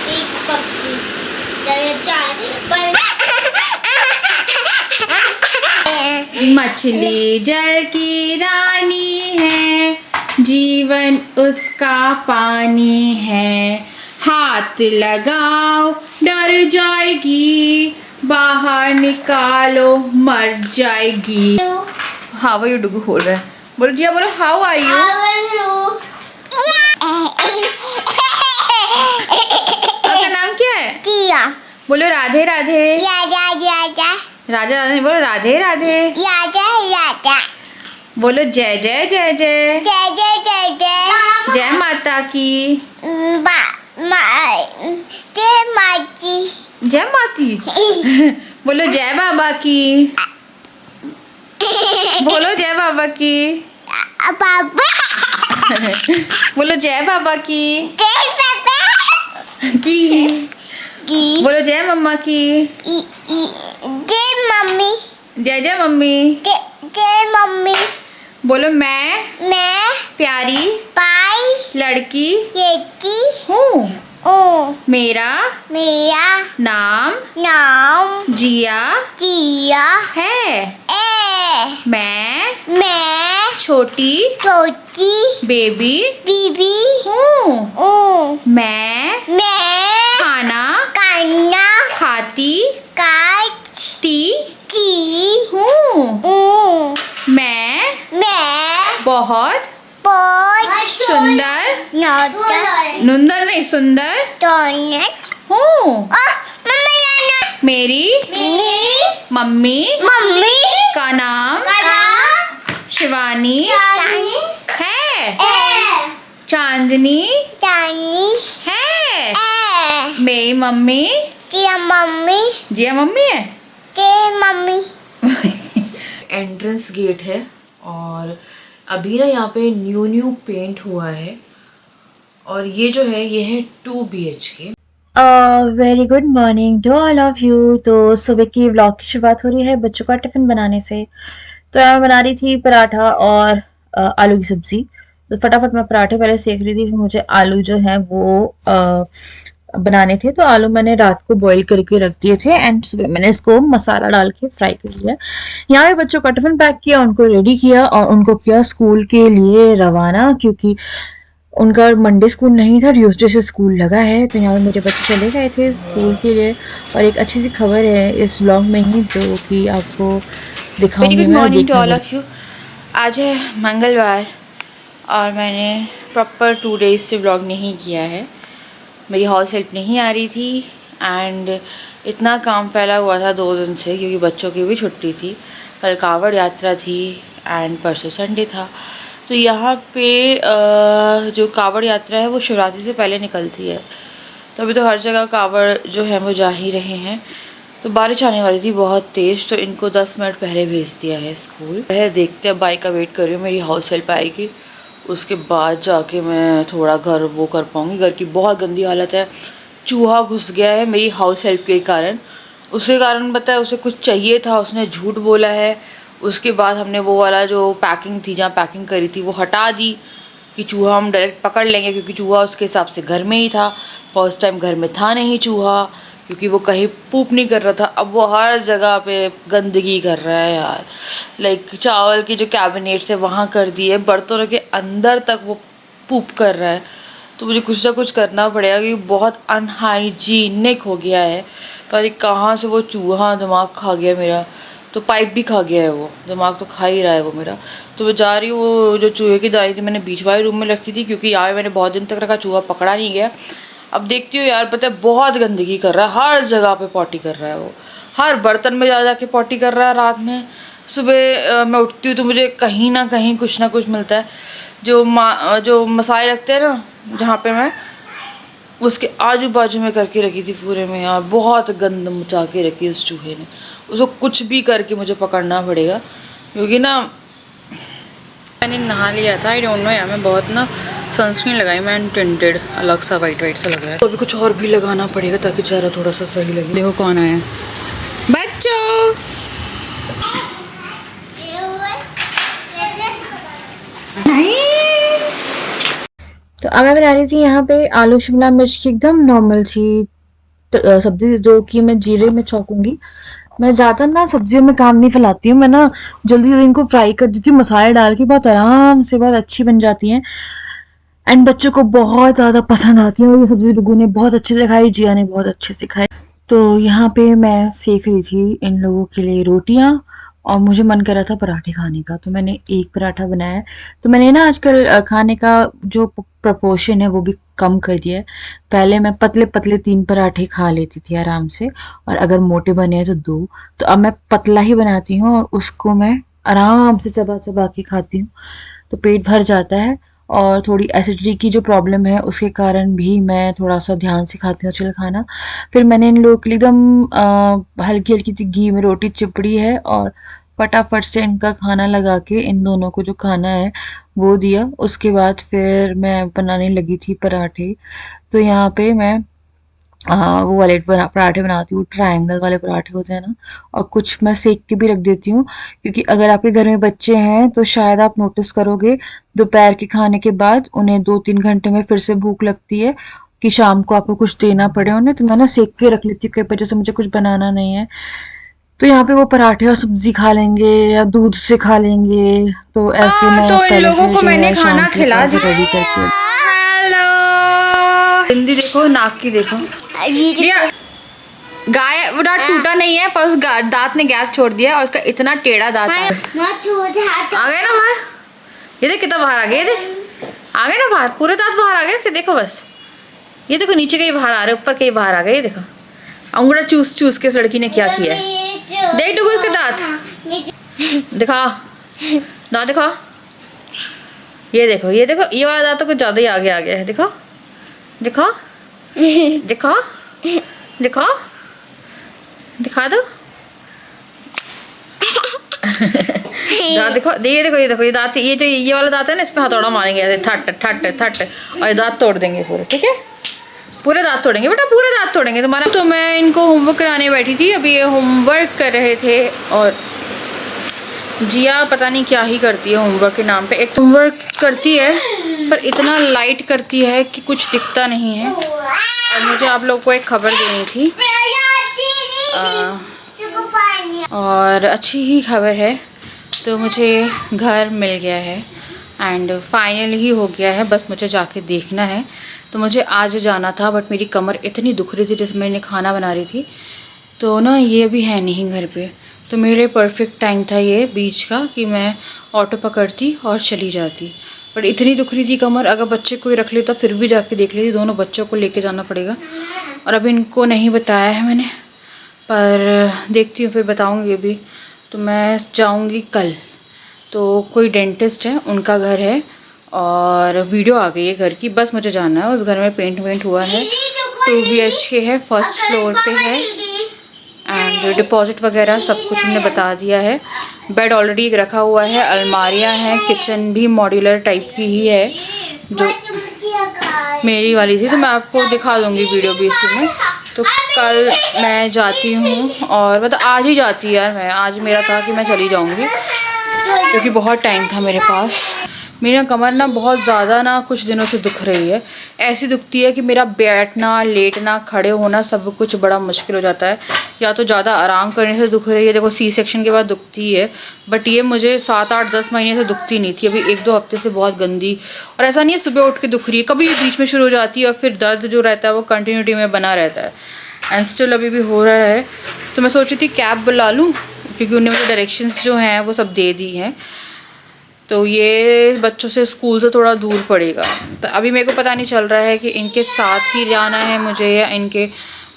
एक पक्षी मछली जल की रानी है, जीवन उसका पानी है। हाथ लगाओ डर जाएगी, बाहर निकालो मर जाएगी। हाउ आर यू डूगू बोल रहा है, बोलो जिया बोलो हाउ आर यू। आपका नाम क्या है? किया बोलो राधे राधे। राजा राजा राधे राधे बोलो राधे राधे। राजा राजा बोलो जय जय जय जय। जय जय जय जय जय माता की। जय माची जय माती। बोलो जय बाबा की। बोलो जय बाबा की। बाबा बोलो जय बाबा की। जय पापा की। बोलो जय मम्मा की। जय मम्मी जय जय मम्मी। जय मम्मी। बोलो मैं प्यारी पाई लड़की येती हूँ। ओ मेरा नाम जिया जिया है। मैं छोटी बेबी बीबी हूँ। ओ मैं खाना खाती हूँ। मैं बहुत सुंदर नुंदर नहीं सुंदर हूँ। मेरी मम्मी का नाम शिवानी है। चांदनी है। मेरी मम्मी जिया मम्मी है। एंट्रेंस गेट है और अभी ना यहाँ पे न्यू पेंट हुआ है और ये जो है ये है 2 BHK। Very good morning to all of you. तो सुबह की व्लॉग की शुरुआत हो रही है बच्चों का टिफिन बनाने से। तो मैं बना रही थी पराठा और आलू की सब्जी। तो फटाफट मैं पराठे पहले सेक रही थी, फिर मुझे आलू जो है वो बनाने थे। तो आलू मैंने रात को बॉईल करके रख दिए थे एंड सुबह मैंने इसको मसाला डाल के फ्राई कर लिया। यहाँ पे बच्चों का टिफिन पैक किया, उनको रेडी किया और उनको किया स्कूल के लिए रवाना, क्योंकि उनका मंडे स्कूल नहीं था, ट्यूसडे से स्कूल लगा है। तो यहाँ पे मेरे बच्चे चले गए थे स्कूल के लिए। और एक अच्छी सी खबर है इस व्लॉग में ही जो कि आपको दिखाऊंगी। Very good morning to all of you. आज है मंगलवार और मैंने प्रॉपर 2 डेज से व्लॉग नहीं किया है। मेरी हाउस हेल्प नहीं आ रही थी एंड इतना काम फैला हुआ था 2 दिन से, क्योंकि बच्चों की भी छुट्टी थी। कल कावड़ यात्रा थी एंड परसों संडे था। तो यहाँ पे जो कावड़ यात्रा है वो शिवरात्रि से पहले निकलती है। तो अभी तो हर जगह कावड़ जो है वो जा ही रहे हैं। तो बारिश आने वाली थी बहुत तेज़, तो इनको 10 मिनट पहले भेज दिया है स्कूल। देखते हैं, बाइक का वेट कर रही हूँ, मेरी हाउस हेल्प आएगी उसके बाद जाके मैं थोड़ा घर वो कर पाऊँगी। घर की बहुत गंदी हालत है, चूहा घुस गया है मेरी हाउस हेल्प के कारण। उसके कारण पता है उसे कुछ चाहिए था, उसने झूठ बोला है। उसके बाद हमने वो वाला जो पैकिंग थी जहाँ पैकिंग करी थी वो हटा दी कि चूहा हम डायरेक्ट पकड़ लेंगे, क्योंकि चूहा उसके हिसाब से घर में ही था। फर्स्ट टाइम घर में था नहीं चूहा, क्योंकि वो कहीं पूप नहीं कर रहा था। अब वो हर जगह पे गंदगी कर रहा है यार। लाइक चावल की जो कैबिनेट्स है वहाँ कर दिए, बर्तनों के अंदर तक वो पूप कर रहा है। तो मुझे कुछ ना कुछ करना पड़ेगा, क्योंकि बहुत अनहाइजीनिक हो गया है। पर कहाँ से वो चूहा दिमाग खा गया मेरा, तो पाइप भी खा गया है, वो दिमाग तो खा ही रहा है वो मेरा। तो मैं जा रही हूँ, वो जो चूहे की दाई थी मैंने बीच वाले रूम में रखी थी, क्योंकि यहाँ मैंने बहुत दिन तक रखा, चूहा पकड़ा नहीं गया। अब देखती हूँ यार, पता है बहुत गंदगी कर रहा है, हर जगह पे पॉटी कर रहा है वो, हर बर्तन में जा के पॉटी कर रहा है। रात में सुबह मैं उठती हूँ तो मुझे कहीं ना कहीं कुछ ना कुछ मिलता है। जो मसाले रखते हैं ना जहाँ पे मैं, उसके आजू बाजू में करके रखी थी पूरे में यार, बहुत गंद मचा के रखी उस चूहे ने। उसको कुछ भी करके मुझे पकड़ना पड़ेगा, क्योंकि ना मैंने नहा लिया था। आई डोंट नो यार, मैं बहुत ना सनस्क्रीन लगाई मैं, टिंटेड अलग सा वाइट सा लग रहा है। तो अभी कुछ और भी लगाना पड़ेगा ताकि चेहरा थोड़ा सा सही लगे। देखो कौन आया बच्चों। तो अब मैं बना रही थी यहाँ पे आलू शिमला मिर्च की एकदम नॉर्मल सी सब्जी, जो कि मैं जीरे में छौंकूंगी। मैं ज़्यादा ना सब्जियों में काम नहीं फैलाती हूँ, मैं ना जल्दी जल्दी इनको फ्राई कर देती हूँ मसाले डाल के, बहुत आराम से बहुत अच्छी बन जाती हैं। एंड बच्चों को बहुत ज़्यादा पसंद आती है, और ये सब्जी लोगों ने बहुत अच्छे से खाई, जिया ने बहुत अच्छे से खाई। तो यहाँ पे मैं सेक रही थी इन लोगों के लिए रोटियां, और मुझे मन कर रहा था पराठे खाने का, तो मैंने एक पराठा बनाया है। तो मैंने ना आजकल खाने का जो प्रपोर्शन है वो भी कम कर दिया है। पहले मैं पतले पतले 3 पराठे खा लेती थी आराम से, और अगर मोटे बने हैं तो 2। तो अब मैं पतला ही बनाती हूँ, और उसको मैं आराम से चबा चबा के खाती हूँ, तो पेट भर जाता है। और थोड़ी एसिडिटी की जो प्रॉब्लम है उसके कारण भी मैं थोड़ा सा ध्यान से खाती हूँ चल खाना। फिर मैंने इन लोगों के लिए एकदम हल्की हल्की सी घी में रोटी चिपड़ी है, और फटाफट से इनका खाना लगा के इन दोनों को जो खाना है वो दिया। उसके बाद फिर मैं बनाने लगी थी पराठे। तो यहाँ पे मैं वो वाले पराठे बनाती हूँ, ट्रायंगल वाले पराठे होते हैं ना, और कुछ मैं सेक के भी रख देती हूँ, क्योंकि अगर आपके घर में बच्चे हैं तो शायद आप नोटिस करोगे दोपहर के खाने के बाद उन्हें 2-3 घंटे में फिर से भूख लगती है, कि शाम को आपको कुछ देना पड़े उन्हें। तो मैं ना सेक के रख लेती हूँ, कई वजह से मुझे कुछ बनाना नहीं है, तो यहाँ पे वो पराठे और सब्जी खा लेंगे या दूध से खा लेंगे। तो ऐसे मैं तो इन पहले लोगों से को जो मैंने है खाना शाम के खिला पराठे रेडी करके। हेलो, हिंदी देखो, नाक की देखो। प्रिया, गाय वो दांत टूटा नहीं है, पर उस दांत ने गैप छोड़ दिया, और उसका इतना टेढ़ा दांत आ गया ना बाहर। ये देख कितना बाहर आ गया, ये देख आ गया ना बाहर, पूरे दांत बाहर आ गए इसके। देखो बस, ये देखो नीचे के ही बाहर आ रहे, ऊपर के ही बाहर आ गए। ये देखो अंगूठा चूस चूस के लड़की ने क्या किया है। देख टुकु उसके दांत दिखा, दांत दिखा। ये देखो, ये देखो, ये वाला दांत तो कुछ ज्यादा ही आगे आ गया है। दिखा दिखा दिखा दिखा, दिखा दो दांत दिखो। ये देखो, ये देखो, ये दांत, ये जो ये वाला दांत है ना, इस पे हथौड़ा मारेंगे ऐसे थट थट थट, और ये दांत तोड़ देंगे पूरे। ठीक है, पूरे दांत तोड़ेंगे बेटा, पूरे दांत तोड़ेंगे तुम्हारा। तो मैं इनको होमवर्क कराने बैठी थी, अभी ये होमवर्क कर रहे थे, और जिया पता नहीं क्या ही करती है होमवर्क के नाम पे। एक होमवर्क करती है पर इतना लाइट करती है कि कुछ दिखता नहीं है। और मुझे आप लोग को एक खबर देनी थी, और अच्छी ही खबर है। तो मुझे घर मिल गया है, एंड फाइनल ही हो गया है, बस मुझे जाके देखना है। तो मुझे आज जाना था, बट मेरी कमर इतनी दुख रही थी जिसमें मैंने खाना बना रही थी, तो ना ये भी है नहीं घर पे। तो मेरे परफेक्ट टाइम था ये बीच का, कि मैं ऑटो पकड़ती और चली जाती। बट इतनी दुख रही थी कमर, अगर बच्चे कोई रख लेता फिर भी जाके देख लेती। दोनों बच्चों को लेके जाना पड़ेगा, और अब इनको नहीं बताया है मैंने, पर देखती हूँ फिर बताऊँगी भी। तो मैं जाऊँगी कल। तो कोई डेंटिस्ट है, उनका घर है, और वीडियो आ गई है घर की, बस मुझे जाना है। उस घर में पेंट वेंट हुआ है, 2 BHK है, फर्स्ट फ्लोर पे है, एंड डिपॉजिट वगैरह सब कुछ हमने बता दिया है। बेड ऑलरेडी रखा हुआ है, अलमारियां हैं, किचन भी मॉड्यूलर टाइप की ही है जो मेरी वाली थी। तो मैं आपको दिखा दूंगी वीडियो भी इसी में। तो कल मैं जाती हूँ, और मतलब आज ही जाती यार मैं, आज मेरा था कि मैं चली जाऊँगी, क्योंकि बहुत टाइम था मेरे पास। मेरा कमर ना बहुत ज़्यादा ना कुछ दिनों से दुख रही है, ऐसी दुखती है कि मेरा बैठना, लेटना, खड़े होना सब कुछ बड़ा मुश्किल हो जाता है। या तो ज़्यादा आराम करने से दुख रही है, देखो C सेक्शन के बाद दुखती है, बट ये मुझे 7, 8, 10 महीने से दुखती नहीं थी, अभी 1-2 हफ्ते से बहुत गंदी। और ऐसा नहीं है सुबह उठ के दुख रही है, कभी बीच में शुरू हो जाती है, और फिर दर्द जो रहता है वो कंटिन्यूटी में बना रहता है, एंड स्टिल अभी भी हो रहा है। तो मैं सोच रही थी कैब बुला लूँ, क्योंकि उन्हें मुझे डायरेक्शंस जो हैं वो सब दे दी हैं। तो ये बच्चों से स्कूल से थोड़ा दूर पड़ेगा, तो अभी मेरे को पता नहीं चल रहा है कि इनके साथ ही जाना है मुझे या इनके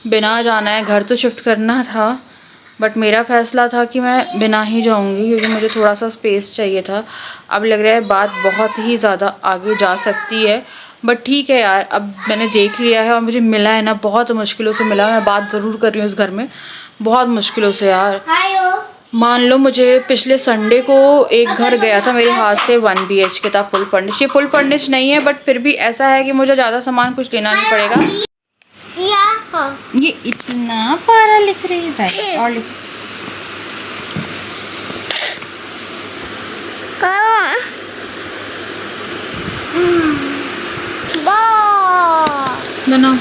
बिना जाना है। घर तो शिफ्ट करना था, बट मेरा फ़ैसला था कि मैं बिना ही जाऊंगी, क्योंकि मुझे थोड़ा सा स्पेस चाहिए था। अब लग रहा है बात बहुत ही ज़्यादा आगे जा सकती है, बट ठीक है यार, अब मैंने देख लिया है और मुझे मिला है ना, बहुत मुश्किलों से मिला। मैं बात ज़रूर कर रही हूँ इस घर में, बहुत मुश्किलों से यार। मान लो मुझे पिछले संडे को एक घर गया था मेरे हाथ से, 1 BHK था, फुल फर्निश। ये फुल फर्निश नहीं है, बट फिर भी ऐसा है कि मुझे ज़्यादा सामान कुछ लेना नहीं पड़ेगा। ये इतना प्यारा लिख रही है भाई, और लिख बनाओ।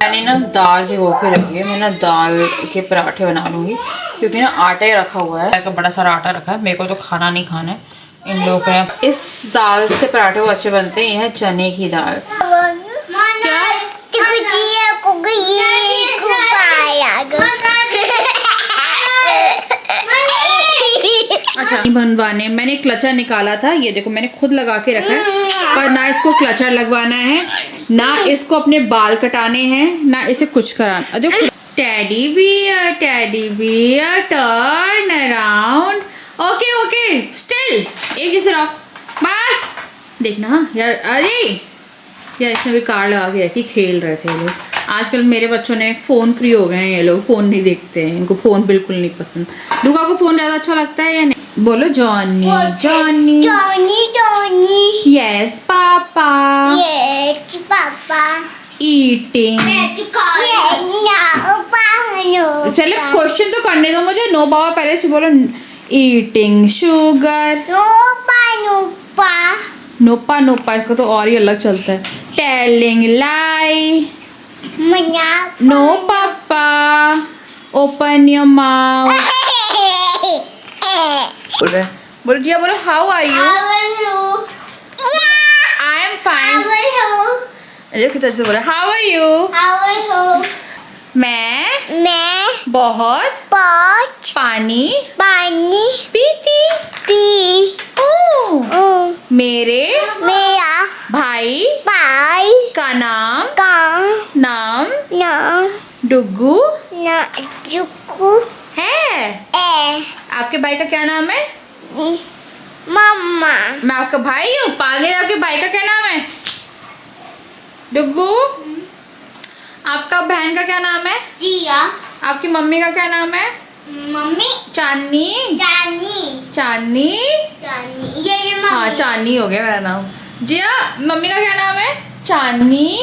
मैंने ना दाल भिगो के रखी है, मैं ना दाल के पराठे बना लूँगी क्योंकि ना आटा ही रखा हुआ है, एक बड़ा सारा आटा रखा है, मेरे को तो खाना नहीं खाना है, इन लोगों को। इस दाल से पराठे वो अच्छे बनते हैं। यह है चने की दाल। अच्छा, बनवाने मैंने क्लचर निकाला था, ये देखो मैंने खुद लगा के रखा है, पर ना इसको क्लचर लगवाना है, ना इसको अपने बाल कटाने हैं, ना इसे कुछ कराना। देखो teddy bear turn around. Okay okay still, एक जैसे रहो बस। देखना हाँ यार, अरे यार इसने भी कार्ड लगा के रखी, खेल रहे थे लोग। आजकल मेरे बच्चों ने फ़ोन फ्री हो गए हैं, ये लोग फ़ोन नहीं देखते हैं, इनको फ़ोन बिल्कुल नहीं पसंद। लुका को फ़ोन ज़्यादा अच्छा लगता है या नहीं? बोलो Johnny Johnny Johnny. Yes papa. Yes papa. Eating. पहले क्वेश्चन तो करने दो मुझे। नो पापा पहले से बोलो। Eating sugar. नोपा नोपा, इसका तो और ही अलग चलता है। Telling lie. No papa. Open your mouth. बोल रहे बोलो जिया, बोलो how are you? I am fine. अरे कितना से बोला हाउ आर यू? मैं बहुत पानी पीती हूँ। मेरा भाई का नाम डुग्गू है। आपके भाई का क्या नाम है? मम्मा। मैं आपका भाई हूँ पागल। आपके भाई का क्या नाम है? डुग्गू। आपका बहन का क्या नाम है? जिया। आपकी मम्मी का क्या नाम है? मम्मी। चांदनी। चांदनी। ये मम्मी। हाँ चांदनी हो गया मेरा नाम। जिया मम्मी का क्या नाम है? चांदनी।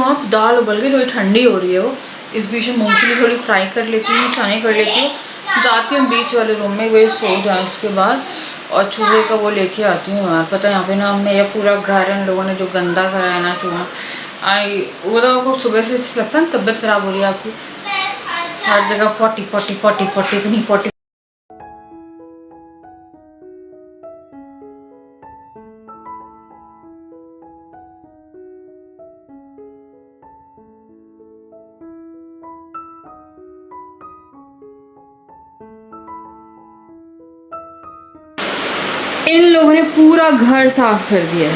आप दाल उबल गई, थोड़ी ठंडी हो रही है वो। इस बीच में मूंगफली थोड़ी फ्राई कर लेती हूँ, चने कर लेती हूँ, जाती हूँ बीच वाले रूम में, वही सो जाए उसके बाद, और चूहे का वो लेके आती हूँ। यार पता है यहाँ पे ना मेरा पूरा घर इन लोगों ने जो गंदा करा है ना, चूहा वो तो आपको सुबह से लगता है तबीयत खराब हो रही है आपकी। हर जगह पॉटी पॉटी पॉटी पॉटी, इतनी पॉटी। इन लोगों ने पूरा घर साफ कर दिया।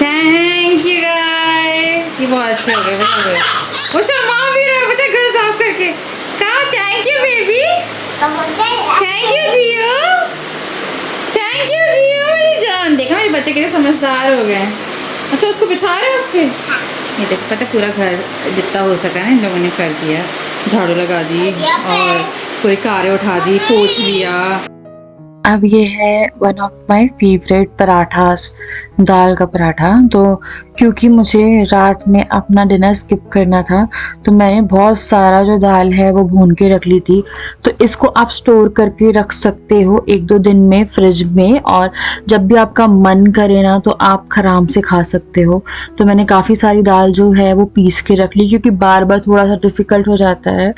थैंक यू गाइस, ये बहुत अच्छे हो गए। वो शर्मा भी रहा है पता है घर साफ करके। कहा thank you baby. Thank you जियो। थैंक यू जियो मेरी जान। देखा मेरे बच्चे कितने समझदार हो गए। अच्छा उसको बिछा रहे हैं उस पर। ये देखो पता पूरा घर जितना हो सका ना इन लोगों ने कर दिया। झाड़ू लगा दी और पूरी कारें उठा दी, पोंछ दिया। अब ये है one of my favourite parathas, दाल का पराठा। तो क्योंकि मुझे रात में अपना डिनर स्किप करना था तो मैंने बहुत सारा जो दाल है वो भून के रख ली थी। तो इसको आप स्टोर करके रख सकते हो 1-2 दिन में फ्रिज में, और जब भी आपका मन करे ना तो आप आराम से खा सकते हो। तो मैंने काफ़ी सारी दाल जो है वो पीस के रख ली क्योंकि बार बार थोड़ा सा डिफ़िकल्ट हो जाता है,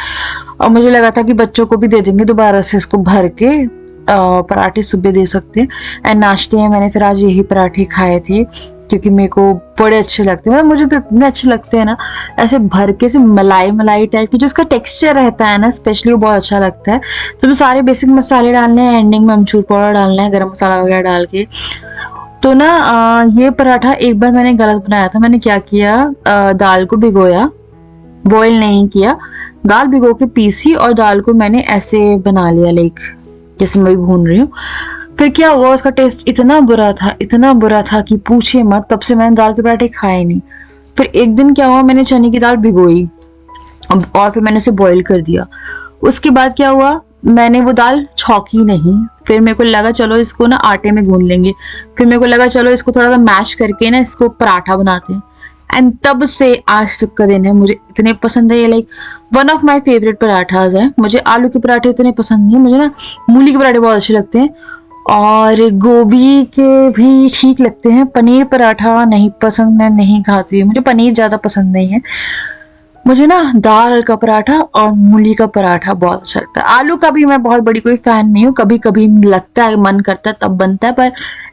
और मुझे लगा था कि बच्चों को भी दे देंगे दोबारा से इसको भर के पराठे सुबह दे सकते हैं। एंड नाश्ते में मैंने फिर आज यही पराठे खाए थे क्योंकि मेरे को बड़े अच्छे लगते हैं। मतलब मुझे तो इतने अच्छे लगते हैं ना, ऐसे भर के से मलाई मलाई टाइप की जो इसका टेक्सचर रहता है ना स्पेशली, वो बहुत अच्छा लगता है। तो मैं सारे बेसिक मसाले डालने हैं, एंडिंग में अमचूर पाउडर डालना है, गरम मसाला वगैरह डाल के। तो ना ये पराठा एक बार मैंने गलत बनाया था। मैंने क्या किया, दाल को भिगोया, बॉयल नहीं किया, दाल भिगो के पीसी और दाल को मैंने ऐसे बना लिया लाइक जैसे मैं भी भून रही हूँ। फिर क्या हुआ, उसका टेस्ट इतना बुरा था कि पूछिए मत। तब से मैंने दाल के पराठे खाए नहीं। फिर एक दिन क्या हुआ, मैंने चने की दाल भिगोई और फिर मैंने उसे बॉईल कर दिया। उसके बाद क्या हुआ, मैंने वो दाल छौंकी नहीं। फिर मेरे को लगा चलो इसको ना आटे में गूंद लेंगे। फिर मेरे को लगा चलो इसको थोड़ा सा मैश करके ना इसको पराठा बनाते हैं। एंड तब से आज तक का दिन है, मुझे इतने पसंद है ये, like one of my favourite parathas है। मुझे आलू के पराठे इतने पसंद नहीं है, मुझे ना मूली के पराठे बहुत अच्छे लगते हैं और गोभी के भी ठीक लगते हैं। पनीर पराठा नहीं पसंद, मैं नहीं खाती, मुझे पनीर ज़्यादा पसंद नहीं है। मुझे ना दाल का पराठा और मूली का पराठा बहुत अच्छा लगता है। आलू का भी मैं बहुत बड़ी कोई फैन नहीं हूँ, कभी कभी लगता है, मन करता है तब बनता है, पर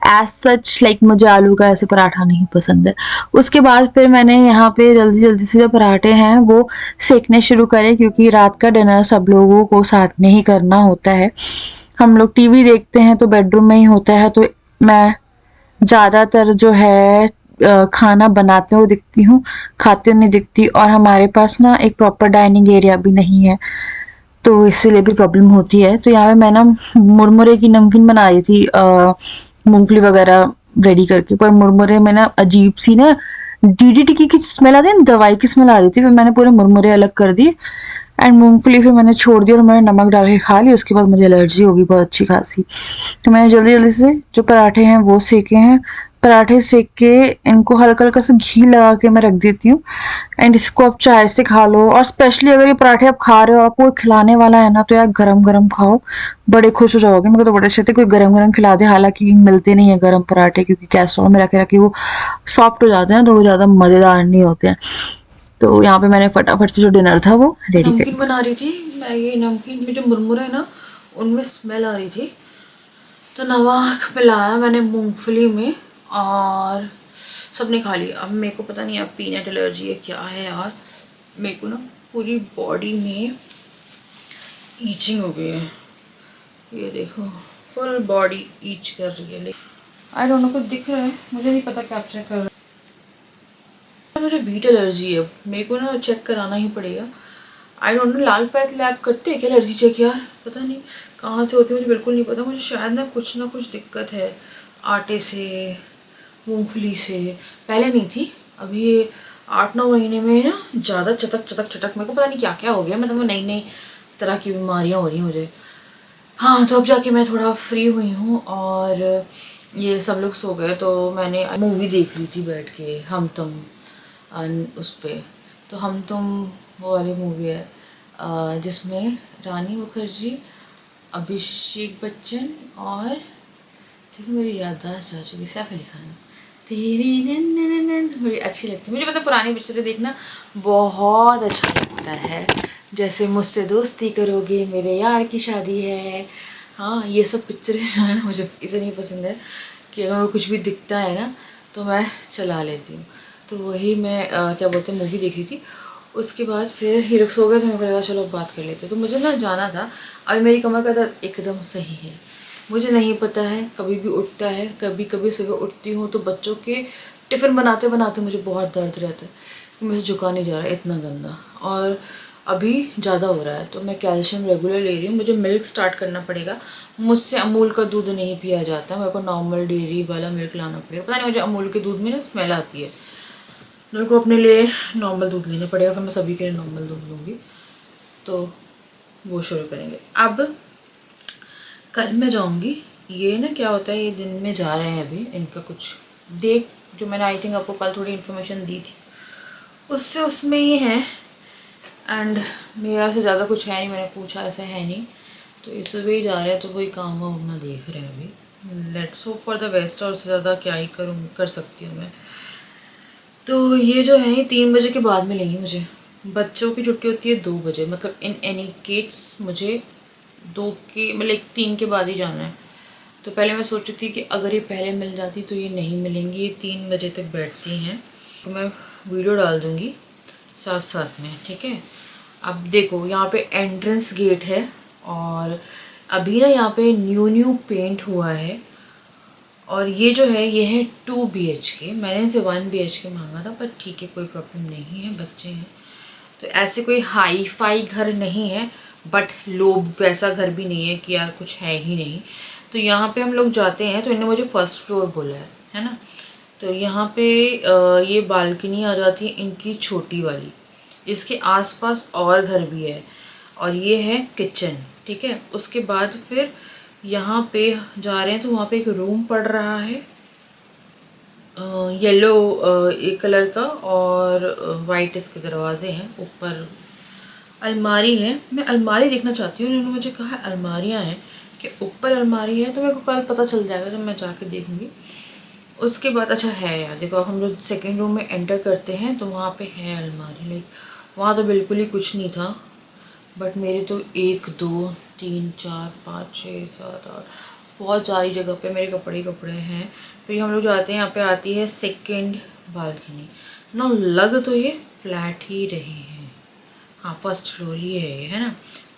एज सच लाइक मुझे आलू का ऐसे पराठा नहीं पसंद है। उसके बाद फिर मैंने यहाँ पे जल्दी जल्दी से जो पराठे हैं वो सेकने शुरू करे, क्योंकि रात का डिनर सब लोगों को साथ में ही करना होता है। हम लोग टीवी देखते हैं तो बेडरूम में ही होता है, तो मैं ज़्यादातर जो है खाना बनाते हुए दिखती हूँ, खाते हुए नहीं दिखती। और हमारे पास ना एक प्रॉपर डाइनिंग एरिया भी नहीं है, तो इसीलिए भी प्रॉब्लम होती है। तो यहाँ पे मैं ना मुरमुरे की नमकीन बना रही थी मूंगफली वगैरह रेडी करके, पर मुरमुरे में ना अजीब सी ना डीडीटी की स्मेल आती है ना, दवाई की स्मेल आ रही थी। फिर मैंने पूरे मुरमुरे अलग कर दिए एंड मूंगफली फिर मैंने छोड़ दी और मैंने नमक डाल के खा ली। उसके बाद मुझे एलर्जी होगी बहुत अच्छी खासी, तो मैंने जल्दी जल्दी से जो पराठे हैं वो सेके हैं। पराठे सेक के इनको हल्का हल्का सा घी लगा के मैं रख देती हूँ एंड इसको आप चाय से खा लो। और स्पेशली अगर ये पराठे आप खा रहे हो, आपको कोई खिलाने वाला है ना, तो यार गरम गरम खाओ, बड़े खुश हो जाओगे। मेरे को तो बड़े अच्छे थे कोई गरम गरम खिला दे, हालांकि मिलते नहीं है गरम पराठे, क्योंकि कैस्ट्रॉल में रखे रखे वो सॉफ्ट हो जाते हैं, तो वो ज़्यादा मज़ेदार नहीं होते हैं। तो यहाँ पे मैंने फटाफट से जो डिनर था वो रेडी कर नमकीन बना रही थी मैं। ये नमकीन में जो मुरमुरे है ना, उनमें स्मेल आ रही थी, तो नमक मिलाया मैंने मूंगफली में और सबने खा लिया। अब मेरे को पता नहीं अब पीनट एलर्जी है क्या है यार, मेरे को ना पूरी बॉडी में ईचिंग हो गई है, ये देखो फुल बॉडी ईच कर रही है। आई डोंट नो, कुछ दिख रहा है मुझे नहीं पता, कैप्चर कर रहा है। मुझे वीट एलर्जी है, मेरे को ना चेक कराना ही पड़ेगा। I don't know, Lal path lab करते हैं क्या एलर्जी चेक यार, पता नहीं कहाँ से होती है, मुझे बिल्कुल नहीं पता। मुझे शायद ना कुछ दिक्कत है आटे से, मूंगफली से, पहले नहीं थी, अभी 8-9 महीने में ना ज़्यादा चटक चटक चटक, मेरे को पता नहीं क्या क्या हो गया, मतलब नई नई तरह की बीमारियाँ हो रही हैं मुझे। हाँ, तो अब जाके मैं थोड़ा फ्री हुई हूँ और ये सब लोग सो गए, तो मैंने मूवी देख रही थी बैठ के, हम तुम उस पर। तो हम तुम वो वाली मूवी है जिसमें रानी मुखर्जी, अभिषेक बच्चन और देखो मेरी याददाश्त जा चुकी, सैफ अली खान, तेरी नन बड़ी अच्छी लगती है मुझे। मतलब पुरानी पिक्चरें देखना बहुत अच्छा लगता है, जैसे मुझसे दोस्ती करोगे, मेरे यार की शादी है। हाँ, ये सब पिक्चरें जो है ना मुझे इतनी पसंद है कि अगर कुछ भी दिखता है ना तो मैं चला लेती हूँ। तो वही मैं क्या बोलते हैं मूवी देख रही थी। उसके बाद फिर हीरो सो गए तो मेरे को लगा चलो बात कर लेते। तो मुझे ना जाना था, अभी मेरी कमर का दर्द एकदम सही है, मुझे नहीं पता है कभी भी उठता है, कभी कभी सुबह उठती हूँ तो बच्चों के टिफ़िन बनाते बनाते मुझे बहुत दर्द रहता है कि मुझे झुका नहीं जा रहा है इतना गंदा, और अभी ज़्यादा हो रहा है। तो मैं कैल्शियम रेगुलर ले रही हूँ, मुझे मिल्क स्टार्ट करना पड़ेगा। मुझसे अमूल का दूध नहीं पिया जाता, मेरे को नॉर्मल डेयरी वाला मिल्क लाना पड़ेगा। पता नहीं मुझे अमूल के दूध में ना स्मेल आती है, मेरे को अपने लिए नॉर्मल दूध लेना पड़ेगा, फिर मैं सभी के लिए नॉर्मल दूध लूँगी। तो वो शुरू करेंगे। अब कल मैं जाऊँगी, ये ना क्या होता है, ये दिन में जा रहे हैं अभी, इनका कुछ देख जो मैंने आई थिंक आपको कल थोड़ी इन्फॉर्मेशन दी थी उससे उसमें ये है, एंड मेरा से ज़्यादा कुछ है नहीं, मैंने पूछा ऐसा है नहीं, तो इस सुबह ही जा रहे हैं, तो वही काम वाम अपना देख रहे हैं अभी। Let's hope for the best, और उससे ज़्यादा क्या ही कर सकती हूँ मैं। तो ये जो है ये 3 बजे के बाद मिलेंगी मुझे, बच्चों की छुट्टी होती है 2 बजे, मतलब इन एनी केस मुझे 3 के बाद ही जाना है। तो पहले मैं सोच रही थी कि अगर ये पहले मिल जाती तो ये नहीं मिलेंगी, ये 3 बजे तक बैठती हैं, तो मैं वीडियो डाल दूँगी साथ साथ में, ठीक है। अब देखो यहाँ पे एंट्रेंस गेट है, और अभी ना यहाँ पे न्यू पेंट हुआ है, और ये जो है ये है 2 BHK, मैंने इसे 1 BHK मांगा था, पर ठीक है कोई प्रॉब्लम नहीं है, बच्चे हैं तो ऐसे कोई हाई फाई घर नहीं है, बट लो वैसा घर भी नहीं है कि यार कुछ है ही नहीं। तो यहाँ पे हम लोग जाते हैं तो इन्होंने मुझे फर्स्ट फ्लोर बोला है ना। तो यहाँ पे ये बालकनी आ जाती है इनकी छोटी वाली, इसके आसपास और घर भी है, और ये है किचन, ठीक है। उसके बाद फिर यहाँ पे जा रहे हैं तो वहाँ पे एक रूम पड़ रहा है, येलो एक कलर का और वाइट इसके दरवाजे हैं। ऊपर अलमारी है। मैं अलमारी देखना चाहती हूँ। उन्होंने मुझे कहा अलमारियाँ हैं कि ऊपर अलमारी है, तो मेरे को कल पता चल जाएगा जब मैं जाके देखूँगी। उसके बाद अच्छा है यार, देखो हम लोग सेकेंड रूम में एंटर करते हैं तो वहाँ पे है अलमारी। लाइक वहाँ तो बिल्कुल ही कुछ नहीं था, बट मेरे तो 1 2 3 4 5 6 7 8 बहुत सारी जगह पे मेरे कपड़े कपड़े हैं। फिर हम लोग जाते हैं, यहाँ पे आती है सेकंड बालकनी ना। लग तो ये फ्लैट ही रहे हैं, हाँ फर्स्ट फ्लोर ही है ये, है ना।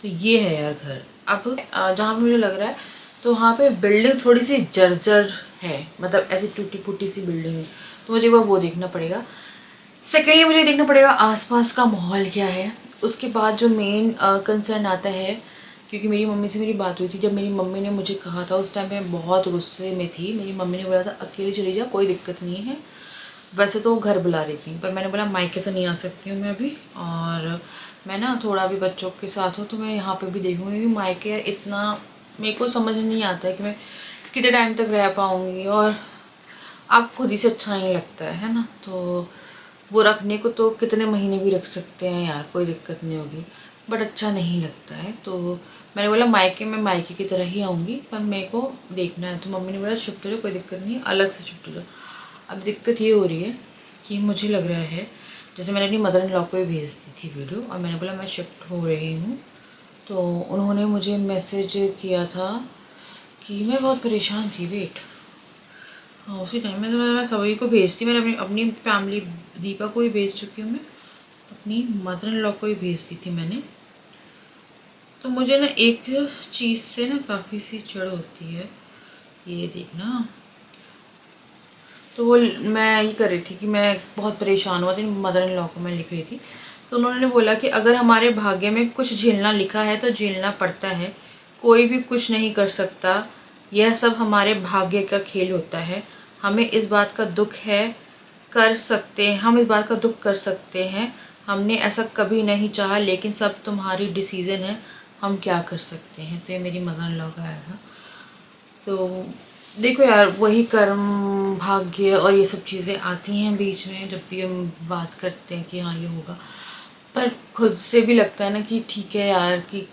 तो ये है यार घर। अब जहाँ पे मुझे लग रहा है तो वहाँ पे बिल्डिंग थोड़ी सी जर्जर है, मतलब ऐसी टूटी फूटी सी बिल्डिंग है, तो मुझे वो देखना पड़ेगा। सेकेंडली मुझे देखना पड़ेगा आसपास का माहौल क्या है। उसके बाद जो मेन कंसर्न आता है, क्योंकि मेरी मम्मी से मेरी बात हुई थी, जब मेरी मम्मी ने मुझे कहा था उस टाइम पे मैं बहुत गुस्से में थी। मेरी मम्मी ने बोला था अकेले चली जा, कोई दिक्कत नहीं है। वैसे तो वो घर बुला रही थी, पर मैंने बोला मायके तो नहीं आ सकती हूँ मैं अभी, और मैं ना थोड़ा भी बच्चों के साथ हूँ तो मैं यहाँ पे भी देखूँगी, क्योंकि मायके यार इतना मेरे को समझ नहीं आता है कि मैं कितने टाइम तक रह पाऊँगी, और आप खुद ही से अच्छा नहीं लगता है ना। तो वो रखने को तो कितने महीने भी रख सकते हैं यार, कोई दिक्कत नहीं होगी, बट अच्छा नहीं लगता है। तो मैंने बोला मायके में मायके की तरह ही आऊँगी, पर मेरे को देखना है। तो मम्मी ने बोला शिफ्ट हो जाओ, कोई दिक्कत नहीं है, अलग से शिफ्ट हो जाओ। अब दिक्कत ये हो रही है कि मुझे लग रहा है, जैसे मैंने अपनी मदर इन लॉ को भी भेज दी थी वीडियो, और मैंने बोला मैं शिफ्ट हो रही हूँ, तो उन्होंने मुझे मैसेज किया था कि मैं बहुत परेशान थी। वेट, हाँ उसी टाइम में तो मैं सभी को भेजती, मैंने अपनी अपनी फैमिली दीपा को भी भेज चुकी हूँ, मैं अपनी मदर इन लॉ को भी भेज दी थी मैंने। तो मुझे ना एक चीज़ से ना काफ़ी सी चिढ़ होती है, ये देखना। तो वो मैं ये कर रही थी कि मैं बहुत परेशान हुआ थी, मदर इन लॉ को मैं लिख रही थी, तो उन्होंने बोला कि अगर हमारे भाग्य में कुछ झेलना लिखा है तो झेलना पड़ता है, कोई भी कुछ नहीं कर सकता, यह सब हमारे भाग्य का खेल होता है। हमें इस बात का दुख है कर सकते हैं, हम इस बात का दुख कर सकते हैं, हमने ऐसा कभी नहीं चाहा, लेकिन सब तुम्हारी डिसीज़न है, हम क्या कर सकते हैं। तो ये मेरी मदर इन लॉ का आया था। तो देखो यार, वही कर्म भाग्य और ये सब चीज़ें आती हैं बीच में जब भी हम बात करते हैं कि हाँ ये होगा, पर खुद से भी लगता है ना कि ठीक है यार, कि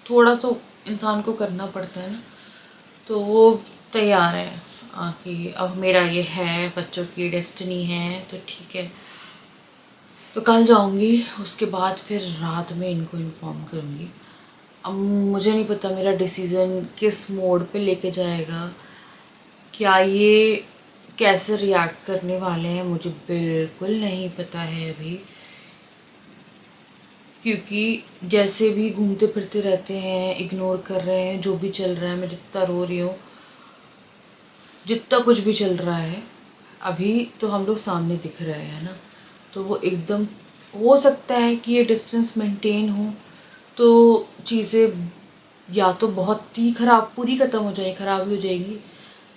थोड़ा तो इंसान को करना पड़ता है ना। तो वो तैयार है कि अब मेरा ये है, बच्चों की डेस्टिनी है, तो ठीक है। तो कल जाऊंगी, उसके बाद फिर रात में इनको इन्फॉर्म करूंगी। अब मुझे नहीं पता मेरा डिसीज़न किस मोड पे लेके जाएगा, क्या ये कैसे रिएक्ट करने वाले हैं, मुझे बिल्कुल नहीं पता है अभी। क्योंकि जैसे भी घूमते फिरते रहते हैं, इग्नोर कर रहे हैं जो भी चल रहा है। मैं जितना रो रही हूँ, जितना कुछ भी चल रहा है अभी, तो हम लोग सामने दिख रहे हैं ना। तो वो एकदम हो सकता है कि ये डिस्टेंस मेंटेन हो तो चीज़ें या तो बहुत ही ख़राब पूरी ख़त्म हो जाए, ख़राब ही हो जाएगी,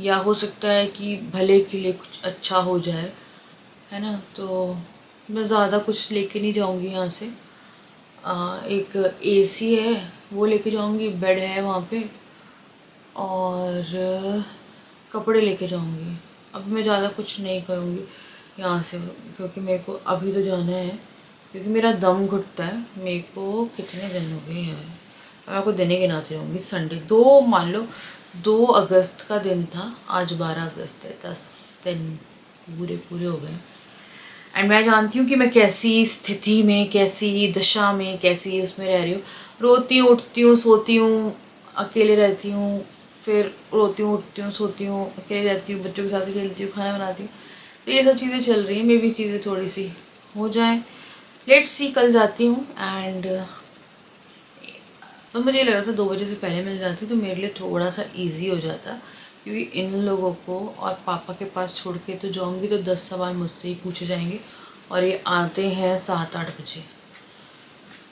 या हो सकता है कि भले के लिए कुछ अच्छा हो जाए, है ना। तो मैं ज़्यादा कुछ लेके नहीं जाऊंगी यहाँ से। एक एसी है वो लेके जाऊंगी, बेड है वहाँ पे, और कपड़े लेके जाऊंगी। अब मैं ज़्यादा कुछ नहीं करूँगी यहाँ से, क्योंकि मेरे को अभी तो जाना है, क्योंकि मेरा दम घुटता है। मेरे को कितने दिन हो गए यार, मैं आपको दिन ही गिनाती रहूँगी। संडे 2 मान लो 2 अगस्त का दिन था, आज 12 अगस्त है, 10 दिन पूरे पूरे हो गए। एंड मैं जानती हूँ कि मैं कैसी स्थिति में, कैसी दशा में, कैसी उसमें रह रही हूँ। रोती हूँ, उठती हूँ, सोती हूँ, अकेले रहती हूँ, फिर रोती हूँ, उठती हूँ, सोती हूँ, अकेले रहती हूँ, बच्चों के साथ खेलती हूँ, खाना बनाती हूँ। तो ये सब चीज़ें चल रही हैं। मे भी चीज़ें थोड़ी सी हो जाए, लेट्स सी। कल जाती हूँ एंड तो मुझे लग रहा था 2 बजे से पहले मिल जाती तो मेरे लिए थोड़ा सा ईजी हो जाता, क्योंकि इन लोगों को और पापा के पास छोड़ के तो जाऊँगी तो 10 सवाल मुझसे ही पूछे जाएंगे, और ये आते हैं 7-8 बजे।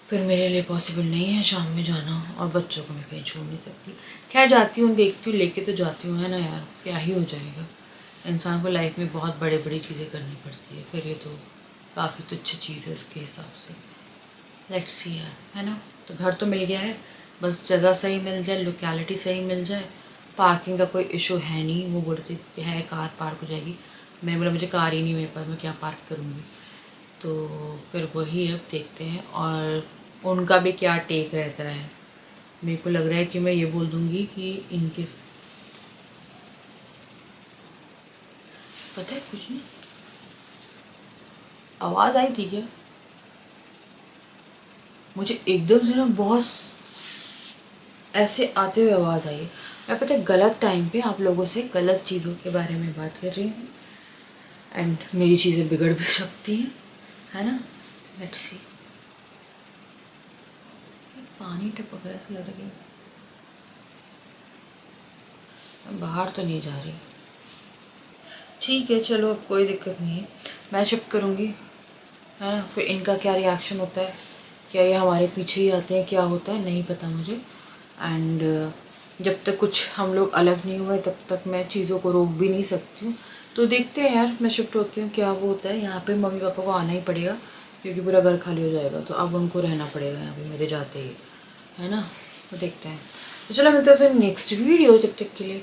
फिर मेरे लिए पॉसिबल नहीं है शाम में जाना, और बच्चों को मैं कहीं छोड़ नहीं सकती। खैर जाती हूँ, देखती हूँ, लेके तो जाती हूँ, है ना यार, क्या ही हो जाएगा। इंसान को लाइफ में बहुत बड़ी बड़ी चीज़ें करनी पड़ती है, फिर ये तो काफ़ी तुच्छ चीज़ है उसके हिसाब से। लेट्स सी यार, है ना। तो घर तो मिल गया है, बस जगह सही मिल जाए, लोकेलिटी सही मिल जाए। पार्किंग का कोई इशू है नहीं, वो बोलते है कार पार्क हो जाएगी, मैंने बोला मुझे कार ही नहीं मेरे पास, मैं क्या पार्क करूँगी। तो फिर वही अब देखते हैं और उनका भी क्या टेक रहता है। मेरे को लग रहा है कि मैं ये बोल दूँगी कि इनके पता है कुछ नहीं, आवाज़ आई थी क्या? मुझे एकदम से ना बहुत ऐसे आते हुए आवाज़ आई है। मैं पता है गलत टाइम पे आप लोगों से गलत चीज़ों के बारे में बात कर रही हूँ एंड मेरी चीज़ें बिगड़ भी सकती हैं, है ना। लेट्स सी, पानी टपक रहा है, ऐसा लग रहा है मैं बाहर तो नहीं जा रही। ठीक है चलो, अब कोई दिक्कत नहीं है, मैं शिफ्ट करूँगी, है ना। फिर इनका क्या रिएक्शन होता है, क्या ये हमारे पीछे ही आते हैं, क्या होता है नहीं पता मुझे। एंड जब तक कुछ हम लोग अलग नहीं हुए तब तक मैं चीज़ों को रोक भी नहीं सकती हूँ। तो देखते हैं यार, मैं शिफ्ट होती हूँ क्या वो होता है। यहाँ पे मम्मी पापा को आना ही पड़ेगा क्योंकि पूरा घर खाली हो जाएगा, तो अब उनको रहना पड़ेगा यहाँ पे मेरे जाते ही, है ना। तो देखते हैं। तो चलो मिलते हैं फिर नेक्स्ट वीडियो, तब तक के लिए